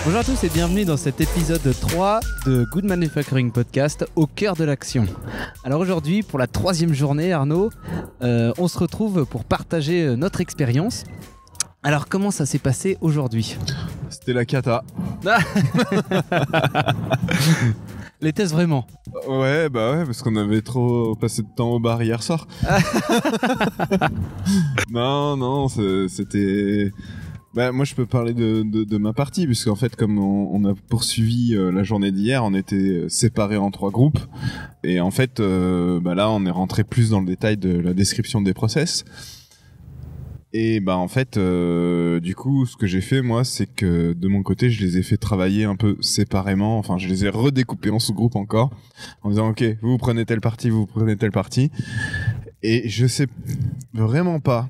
Bonjour à tous et bienvenue dans cet épisode 3 de Good Manufacturing Podcast au cœur de l'action. Alors aujourd'hui, pour la 3e journée, Arnaud, on se retrouve pour partager notre expérience. Alors comment ça s'est passé aujourd'hui ? C'était la cata. L'était-ce vraiment ? Ouais, parce qu'on avait trop passé de temps au bar hier soir. Non, c'était... moi je peux parler de ma partie, puisqu'en fait comme on a poursuivi la journée d'hier, on était séparés en 3 groupes. Et en fait, là on est rentré plus dans le détail de la description des process. Et en fait, du coup, ce que j'ai fait, moi, c'est que de mon côté, je les ai fait travailler un peu séparément. Enfin, je les ai redécoupés en sous-groupes encore, en disant, ok, vous prenez telle partie, vous prenez telle partie. Et je sais vraiment pas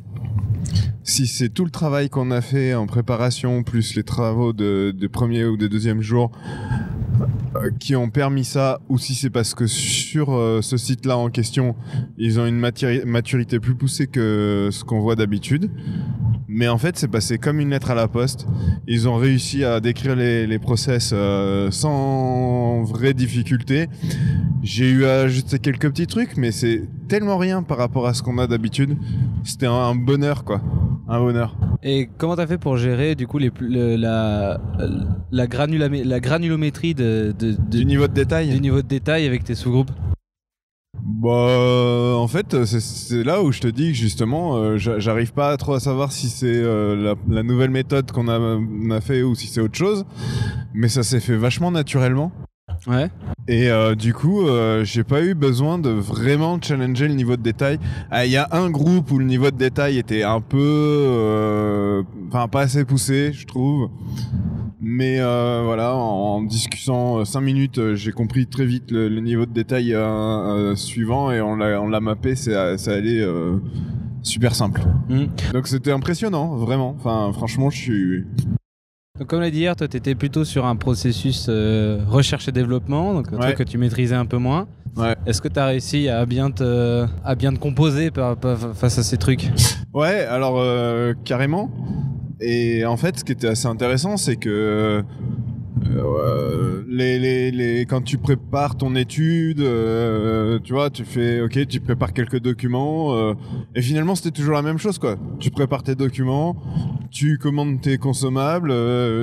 si c'est tout le travail qu'on a fait en préparation, plus les travaux de premier ou de deuxième jour, qui ont permis ça, ou si c'est parce que sur ce site-là en question, ils ont une maturité plus poussée que ce qu'on voit d'habitude. Mais en fait, c'est passé comme une lettre à la poste. Ils ont réussi à décrire les process sans vraie difficulté. J'ai eu à ajouter quelques petits trucs, mais c'est tellement rien par rapport à ce qu'on a d'habitude. C'était un bonheur, quoi. Un bonheur. Et comment t'as fait pour gérer du coup la granulométrie du niveau de détail du niveau de détail avec tes sous-groupes? En fait, c'est là où je te dis que justement, j'arrive pas trop à savoir si c'est la nouvelle méthode qu'on a fait ou si c'est autre chose, mais ça s'est fait vachement naturellement. Ouais. Et du coup, j'ai pas eu besoin de vraiment challenger le niveau de détail. Il y a un groupe où le niveau de détail était un peu, pas assez poussé, je trouve. Mais voilà, en discutant 5 minutes, j'ai compris très vite le niveau de détail suivant et on l'a mappé, ça allait super simple. Donc c'était impressionnant, vraiment. Enfin, franchement, je suis... Donc comme l'a dit hier, toi tu étais plutôt sur un processus recherche et développement, donc un truc que tu maîtrisais un peu moins. Ouais. Est-ce que tu as réussi à bien te composer face à ces trucs ? Ouais, alors carrément. Et en fait, ce qui était assez intéressant, c'est que quand tu prépares ton étude, tu vois, tu prépares quelques documents, et finalement c'était toujours la même chose, quoi. Tu prépares tes documents, tu commandes tes consommables,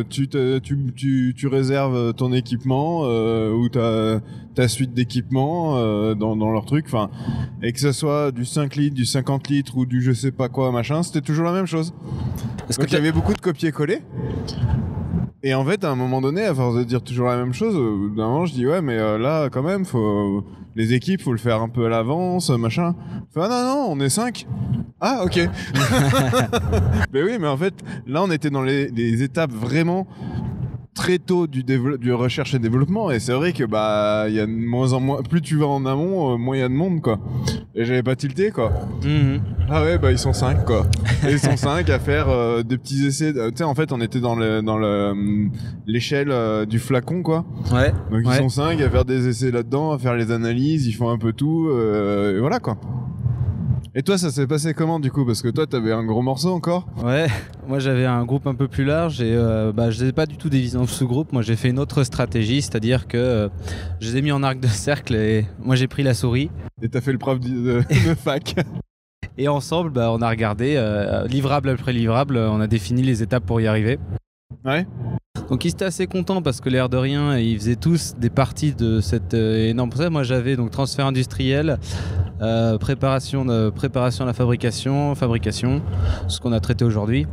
tu réserves ton équipement ou ta suite d'équipements dans leur truc, enfin, et que ce soit du 5 litres, du 50 litres ou du je sais pas quoi machin, c'était toujours la même chose. Donc il y avait beaucoup de copier-coller. Et en fait, à un moment donné, à force de dire toujours la même chose, d'un moment, je dis ouais, mais là, quand même, les équipes, faut le faire un peu à l'avance, machin. Enfin, non, on est 5. Ah, ok. Mais oui, mais en fait, là, on était dans les étapes vraiment très tôt du recherche et développement, et c'est vrai que il y a de moins en moins, plus tu vas en amont, moins il y a de monde, quoi. Et j'avais pas tilté, quoi. Ah ouais, ils sont 5, quoi. Et ils sont 5 à faire des petits essais. Tu sais, en fait, on était dans l'échelle du flacon, quoi. Ouais. Donc ils sont 5 à faire des essais là-dedans, à faire les analyses, ils font un peu tout, et voilà, quoi. Et toi, ça s'est passé comment, du coup ? Parce que toi, t'avais un gros morceau encore ? Ouais, moi j'avais un groupe un peu plus large et je les ai pas du tout divisés en sous-groupes. Moi j'ai fait une autre stratégie, c'est-à-dire que je les ai mis en arc de cercle et moi j'ai pris la souris. Et t'as fait le prof de fac. Et ensemble, on a regardé, livrable après livrable, on a défini les étapes pour y arriver. Ouais. Donc ils étaient assez contents parce que l'air de rien, ils faisaient tous des parties de cette énorme process. Moi j'avais donc transfert industriel, préparation à la fabrication, ce qu'on a traité aujourd'hui.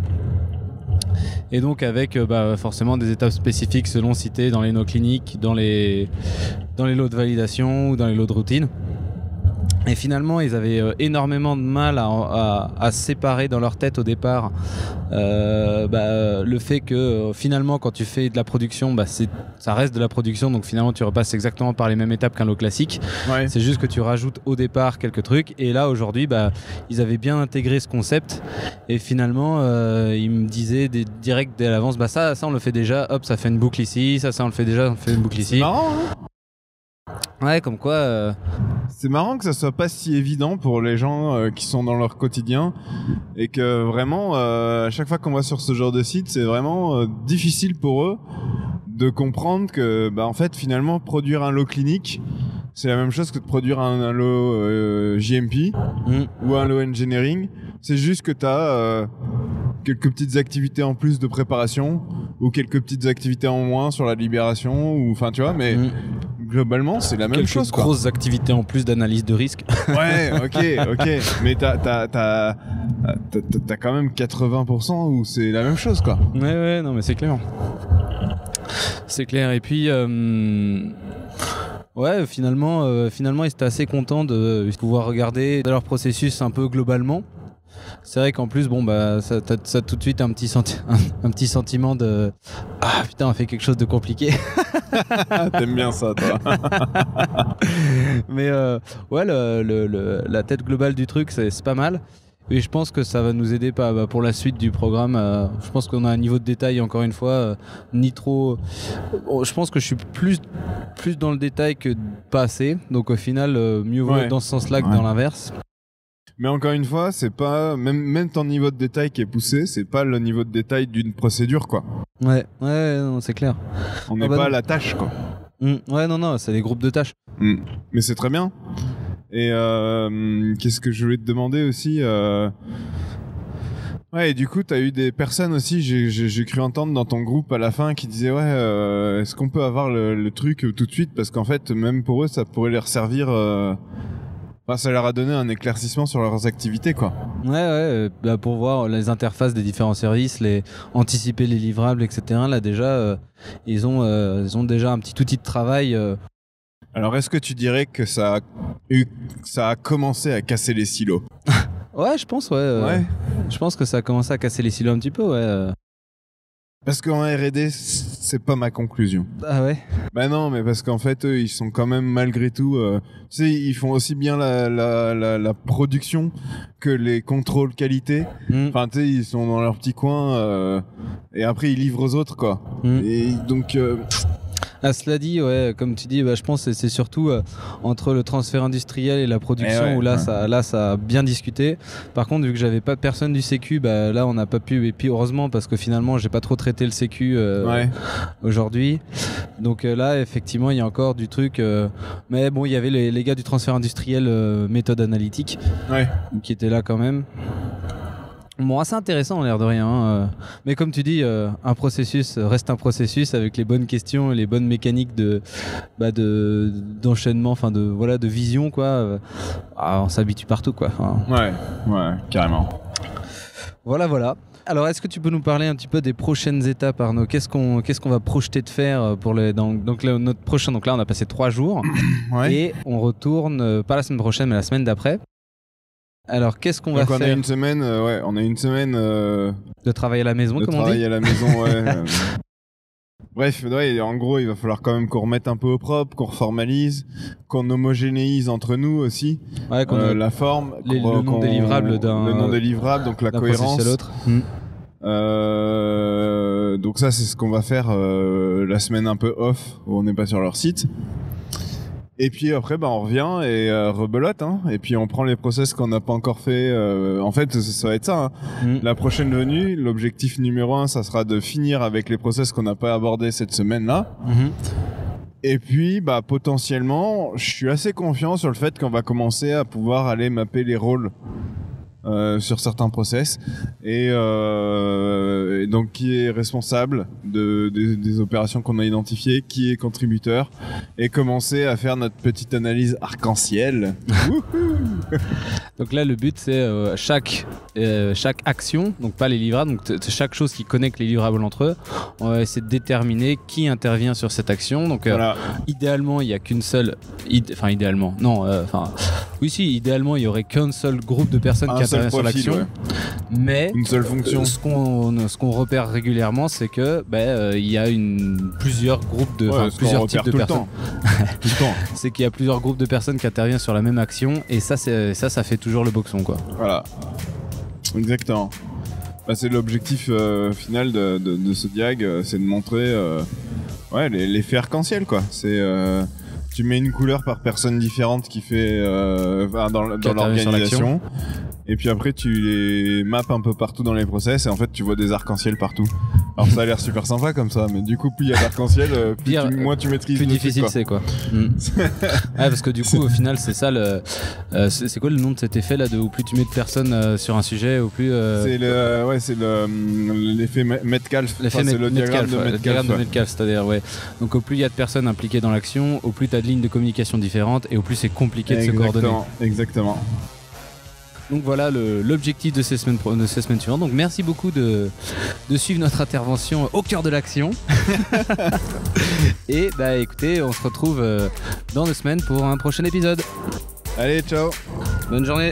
Et donc avec forcément des étapes spécifiques selon cité dans les no cliniques, dans les lots de validation ou dans les lots de routine. Et finalement, ils avaient énormément de mal à séparer dans leur tête au départ le fait que finalement, quand tu fais de la production, ça reste de la production, donc finalement tu repasses exactement par les mêmes étapes qu'un lot classique. Ouais. C'est juste que tu rajoutes au départ quelques trucs. Et là, aujourd'hui, ils avaient bien intégré ce concept. Et finalement, ils me disaient direct dès l'avance, ça on le fait déjà, hop, ça fait une boucle ici, ça on le fait déjà, on fait une boucle ici. C'est marrant, hein ? Ouais, comme quoi... C'est marrant que ça soit pas si évident pour les gens qui sont dans leur quotidien et que vraiment à chaque fois qu'on va sur ce genre de site, c'est vraiment difficile pour eux de comprendre que en fait finalement produire un lot clinique c'est la même chose que de produire un lot JMP ou un lot engineering. C'est juste que t'as quelques petites activités en plus de préparation ou quelques petites activités en moins sur la libération ou enfin tu vois, mais globalement c'est la même quelques chose, grosses activités en plus d'analyse de risque. Ouais, ok, mais t'as quand même 80% où c'est la même chose, quoi. Ouais, non mais c'est clair. C'est clair. Et puis ouais, finalement ils étaient assez contents de pouvoir regarder leur processus un peu globalement. C'est vrai qu'en plus, ça tout de suite un petit sentiment de ah putain, on fait quelque chose de compliqué. T'aimes bien ça, toi. Mais ouais, la tête globale du truc, c'est pas mal. Et je pense que ça va nous aider pour la suite du programme. Je pense qu'on a un niveau de détail, encore une fois, ni trop. Je pense que je suis plus dans le détail que pas assez. Donc au final, mieux vaut être dans ce sens-là que dans l'inverse. Mais encore une fois, c'est pas même ton niveau de détail qui est poussé, c'est pas le niveau de détail d'une procédure, quoi. Ouais, non, c'est clair. On n'est pas à la tâche, quoi. Ouais, non, c'est des groupes de tâches. Mais c'est très bien. Et qu'est-ce que je voulais te demander aussi Ouais, et du coup, t'as eu des personnes aussi, j'ai cru entendre dans ton groupe à la fin qui disaient ouais, est-ce qu'on peut avoir le truc tout de suite, parce qu'en fait, même pour eux, ça pourrait leur servir. Ça leur a donné un éclaircissement sur leurs activités, quoi. Ouais, pour voir les interfaces des différents services, anticiper les livrables, etc. Là déjà, ils ont déjà un petit outil de travail. Alors, est-ce que tu dirais que ça a commencé à casser les silos? Ouais, je pense, ouais. Je pense que ça a commencé à casser les silos un petit peu, ouais. Parce qu'en R&D, c'est pas ma conclusion. Ah ouais? Bah non, mais parce qu'en fait, eux, ils sont quand même malgré tout... tu sais, ils font aussi bien la production que les contrôles qualité. Enfin, tu sais, ils sont dans leur petit coin et après, ils livrent aux autres, quoi. Et donc... cela dit, ouais, comme tu dis, je pense que c'est surtout entre le transfert industriel et la production où là ça a bien discuté. Par contre, vu que j'avais pas personne du sécu, là on n'a pas pu. Et puis heureusement, parce que finalement j'ai pas trop traité le sécu aujourd'hui. Donc là, effectivement, il y a encore du truc. Mais bon, il y avait les gars du transfert industriel méthode analytique qui étaient là quand même. Bon, assez intéressant, l'air de rien. Mais comme tu dis, un processus reste un processus avec les bonnes questions et les bonnes mécaniques d'enchaînement, enfin de vision, quoi. On s'habitue partout, quoi. Ouais, carrément. Voilà. Alors, est-ce que tu peux nous parler un petit peu des prochaines étapes, Arnaud ? Qu'est-ce qu'on va projeter de faire pour notre prochain ? Donc là, on a passé 3 jours et on retourne pas la semaine prochaine, mais la semaine d'après. Alors, qu'est-ce qu'on va faire ? On a une semaine, de travail à la maison, comme on dit. De travail à la maison, ouais. Bref, en gros, il va falloir quand même qu'on remette un peu au propre, qu'on reformalise, qu'on homogénéise entre nous aussi. Ouais, la forme, le nom des livrables le nom des livrables, donc la cohérence. À l'autre. Donc ça, c'est ce qu'on va faire la semaine un peu off, où on n'est pas sur leur site. Et puis après, on revient et rebelote, et puis on prend les process qu'on n'a pas encore fait. En fait, ça va être ça. La prochaine venue, l'objectif numéro 1, ça sera de finir avec les process qu'on n'a pas abordés cette semaine-là. Et puis, potentiellement, je suis assez confiant sur le fait qu'on va commencer à pouvoir aller mapper les rôles sur certains process et donc qui est responsable des opérations qu'on a identifiées, qui est contributeur, et commencer à faire notre petite analyse arc-en-ciel. Donc là, le but, c'est chaque action, donc pas les livrables, donc chaque chose qui connecte les livrables entre eux, on va essayer de déterminer qui intervient sur cette action. Donc idéalement, il n'y a qu'une seule... idéalement, non, idéalement, il n'y aurait qu'un seul groupe de personnes qui intervient sur l'action. Mais une seule fonction. Ce qu'on repère régulièrement, c'est que il y a plusieurs groupes plusieurs types de personnes. Tout le temps. C'est qu'il y a plusieurs groupes de personnes qui interviennent sur la même action, et ça fait toujours le boxon, quoi. Voilà. Exactement. C'est l'objectif final de ce diag, c'est de montrer l'effet arc-en-ciel, quoi. C'est tu mets une couleur par personne différente qui fait dans l'organisation, et puis après tu les maps un peu partout dans les process, et en fait tu vois des arcs-en-ciel partout. Alors ça a l'air super sympa comme ça, mais du coup plus il y a d'arc-en-ciel, moins tu maîtrises. Plus le difficile truc, c'est quoi. Parce que du coup au final c'est ça c'est quoi le nom de cet effet là de où plus tu mets de personnes sur un sujet au plus. C'est l'effet Metcalfe. L'effet c'est le diagramme de Metcalfe. Diagramme de Metcalfe, c'est-à-dire donc au plus il y a de personnes impliquées dans l'action, au plus tu as de lignes de communication différentes et au plus c'est compliqué de se coordonner. Exactement. Donc voilà l'objectif de ces semaines suivantes. Donc merci beaucoup de suivre notre intervention au cœur de l'action. Et bah écoutez, on se retrouve dans 2 semaines pour un prochain épisode. Allez, ciao. Bonne journée.